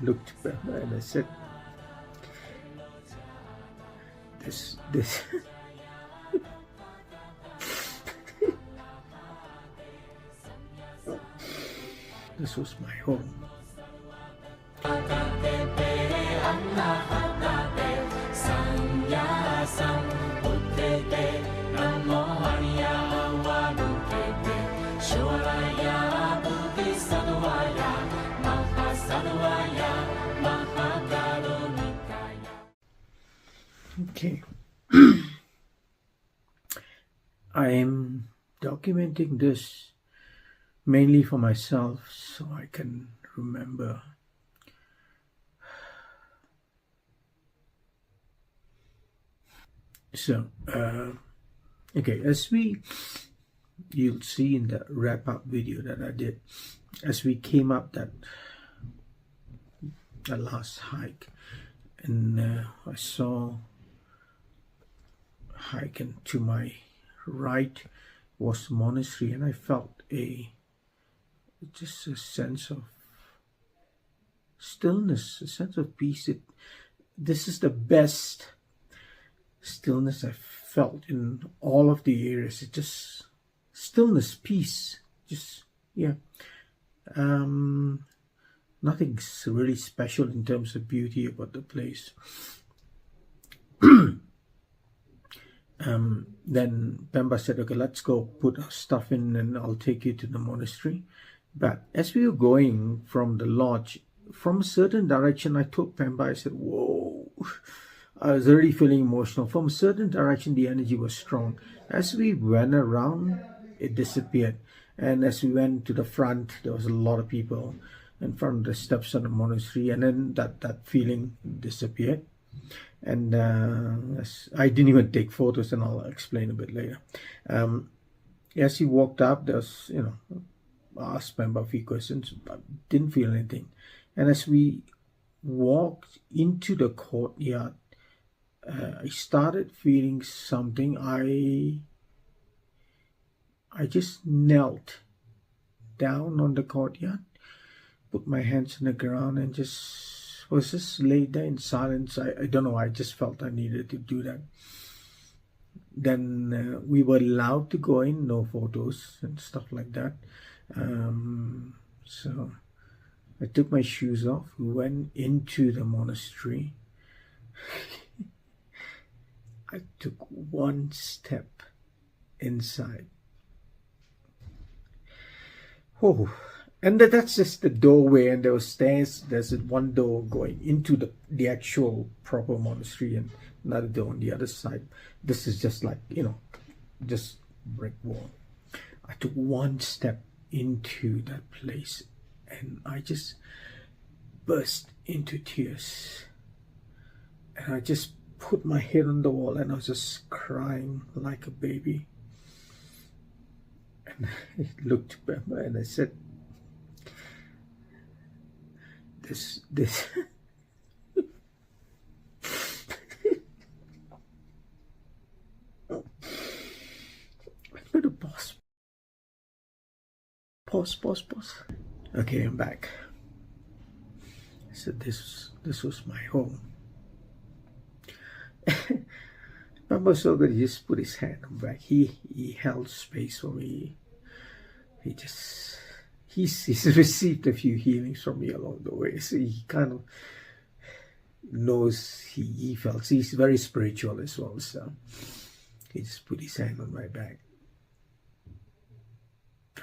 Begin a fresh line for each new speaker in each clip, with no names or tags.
Looked back and I said, this this was my home. Okay. I am documenting this mainly for myself so I can remember. So, okay, you'll see in the wrap-up video that I did, as we came up that last hike, and I saw hike, and to my right was the monastery, and I felt just a sense of stillness, a sense of peace. This is the best stillness I've felt in all of the areas. It's just stillness, peace, just nothing's really special in terms of beauty about the place. Then Pemba said, okay, let's go put our stuff in and I'll take you to the monastery. But as we were going from the lodge, from a certain direction, I told Pemba, I said, whoa, I was already feeling emotional. From a certain direction, the energy was strong. As we went around, it disappeared. And as we went to the front, there was a lot of people in front of the steps of the monastery, and then that feeling disappeared. And I didn't even take photos, and I'll explain a bit later. As he walked up, there's, asked Pemba a few questions, but didn't feel anything. And as we walked into the courtyard, I started feeling something. I just knelt down on the courtyard, put my hands on the ground, and was just laid there in silence. I don't know, I just felt I needed to do that. Then we were allowed to go in, no photos and stuff like that. So I took my shoes off, went into the monastery. I took one step inside. Oh, and that's just the doorway, and there were stairs. There's one door going into the actual proper monastery, and another door on the other side. This is just like, just brick wall. I took one step into that place, and I just burst into tears. And I just put my head on the wall, and I was just crying like a baby. And I looked back and I said, this I'm going to pause. Okay, I'm back. I said this was my home. Pemba was so good, he just put his hand on my back. He held space for me. He's received a few healings from me along the way, so he kind of knows he felt. He's very spiritual as well, so he just put his hand on my back.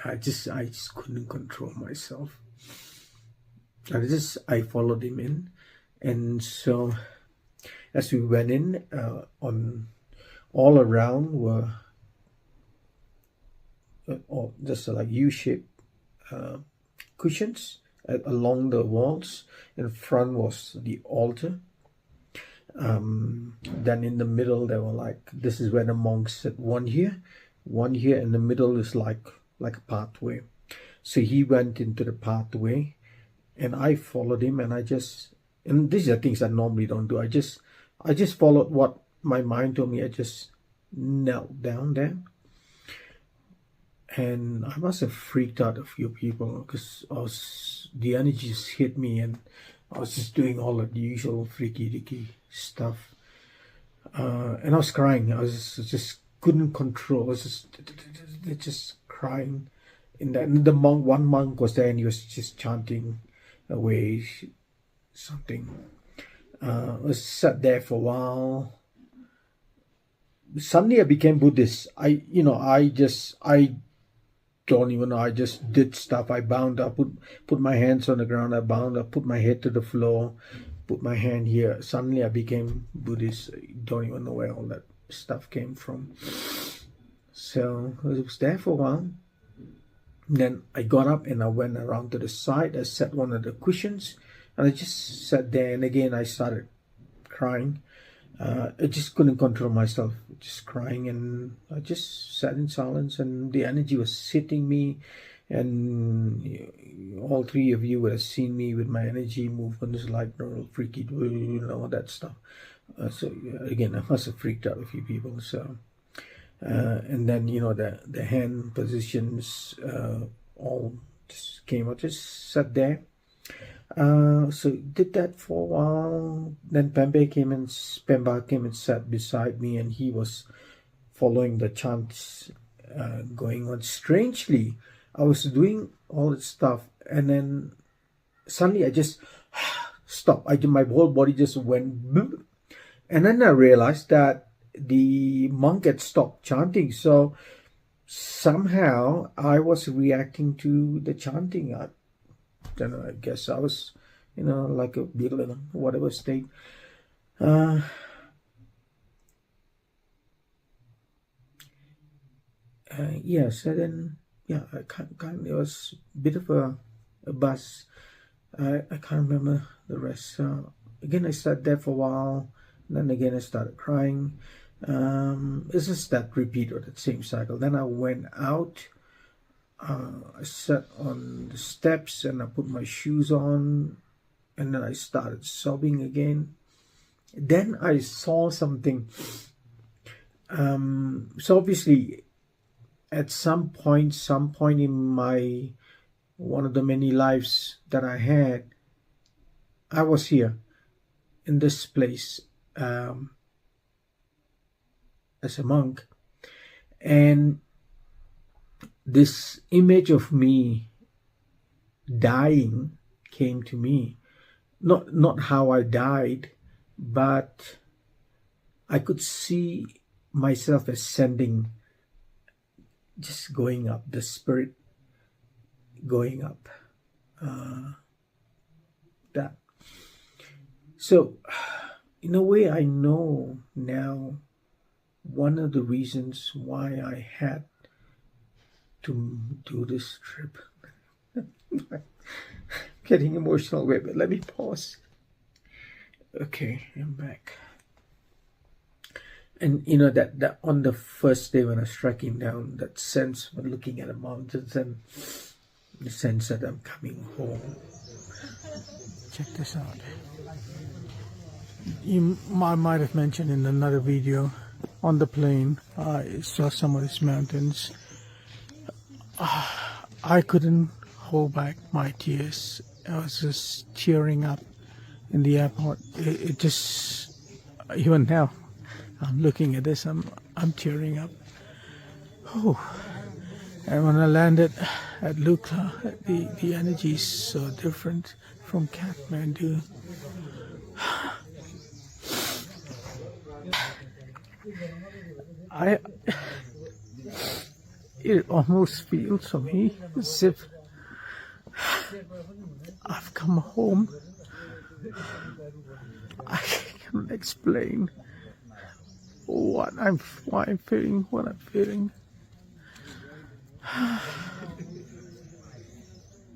I just couldn't control myself. I followed him in, and so as we went in, on all around were just like U-shaped cushions along the walls. In front was the altar. Then in the middle there were this is where the monks sat, one here, and the middle is like a pathway. So he went into the pathway, and I followed him, and and these are things I normally don't do. I just followed what my mind told me. I just knelt down there, and I must have freaked out a few people because the energy just hit me, and I was just doing all of the usual freaky deaky stuff, and I was crying. I was just couldn't control. I was just crying. In that, and one monk was there, and he was just chanting away something. I was sat there for a while. Suddenly I became Buddhist. I don't even know. I just did stuff. I bound up, put my hands on the ground. I bound up, put my head to the floor, put my hand here. Suddenly I became Buddhist. I don't even know where all that stuff came from. So I was there for a while. Then I got up and I went around to the side. I sat one of the cushions and I just sat there. And again, I started crying. I just couldn't control myself, just crying. And I just sat in silence, and the energy was hitting me. And all three of you would have seen me with my energy movements, like normal freaky, all that stuff. So again, I must have freaked out a few people. So. And then the hand positions all just came out, just sat there. So did that for a while. Then Pemba came and sat beside me, and he was following the chants going on. Strangely, I was doing all that stuff, and then suddenly I just stopped. My whole body just went boop. And then I realized that the monk had stopped chanting, so somehow I was reacting to the chanting. I guess I was, like a beetle, whatever state. Yes, and then I can't. It was a bit of a buzz. I can't remember the rest. Again, I sat there for a while. Then again, I started crying. It's just that repeat of that same cycle. Then I went out. I sat on the steps and I put my shoes on, and then I started sobbing again. Then I saw something. So obviously, at some point in my one of the many lives that I had, I was here in this place. As a monk, and this image of me dying came to me. Not how I died, but I could see myself ascending, just going up, the spirit going up. That. So, in a way, I know now one of the reasons why I had to do this trip. Getting emotional. Wait, but let me pause. Okay, I'm back. And that on the first day when I was striking down, that sense of looking at the mountains and the sense that I'm coming home. Check this out. I might have mentioned in another video, on the plane, I saw some of these mountains. I couldn't hold back my tears. I was just tearing up in the airport. It just, even now, I'm looking at this, I'm tearing up. Oh. And when I landed at Lukla, the energy is so different from Kathmandu. It almost feels for me as if I've come home. I can't explain why I'm feeling what I'm feeling.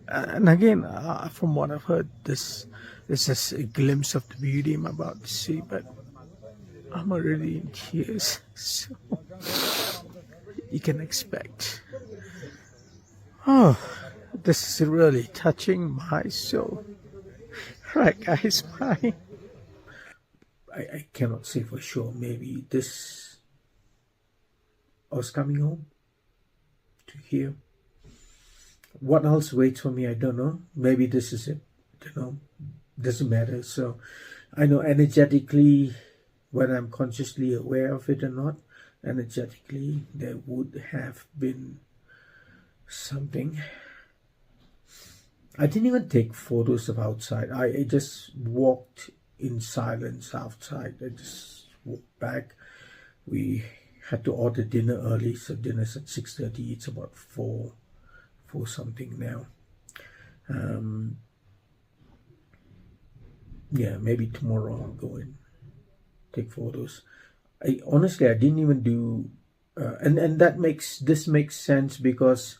And again, from what I've heard, this is just a glimpse of the beauty I'm about to see, but I'm already in tears, so you can expect. Oh, this is really touching my soul. Right, guys, bye. I cannot say for sure. Maybe I was coming home to here. What else waits for me, I don't know. Maybe this is it. You know, doesn't matter. So I know energetically, whether I'm consciously aware of it or not, energetically there would have been something. I didn't even take photos of outside. I just walked in silence outside. I just walked back. We had to order dinner early, so dinner's at 6:30. It's about 4 something now. Yeah, maybe tomorrow I'll go and take photos. I honestly, I didn't even do, and this makes sense because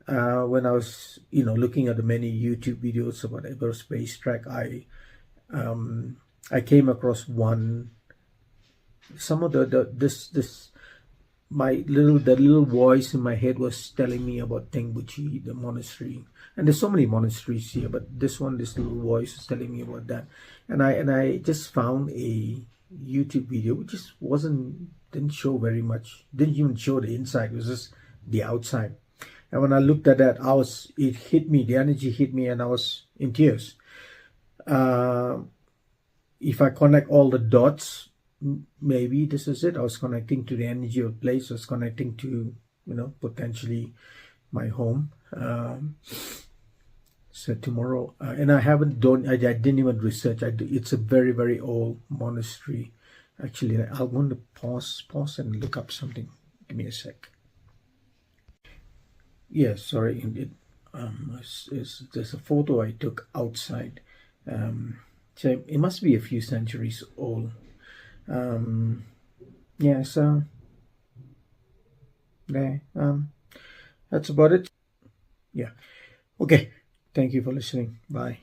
when I was looking at the many YouTube videos about Everest Base Track, I came across one. Some of this the little voice in my head was telling me about Tengboche, the monastery, and there's so many monasteries here, but this little voice was telling me about that, and I just found a YouTube video which just didn't show very much, didn't even show the inside, it was just the outside. And when I looked at that, it hit me, the energy hit me, and I was in tears. If I connect all the dots, maybe this is it. I was connecting to the energy of the place. I was connecting to, potentially my home. So tomorrow, and I didn't even research. It's a very, very old monastery. Actually, I want to pause and look up something. Give me a sec. Yeah, sorry. There's a photo I took outside. So it must be a few centuries old. Yeah, so there. That's about it. Yeah. Okay. Thank you for listening. Bye.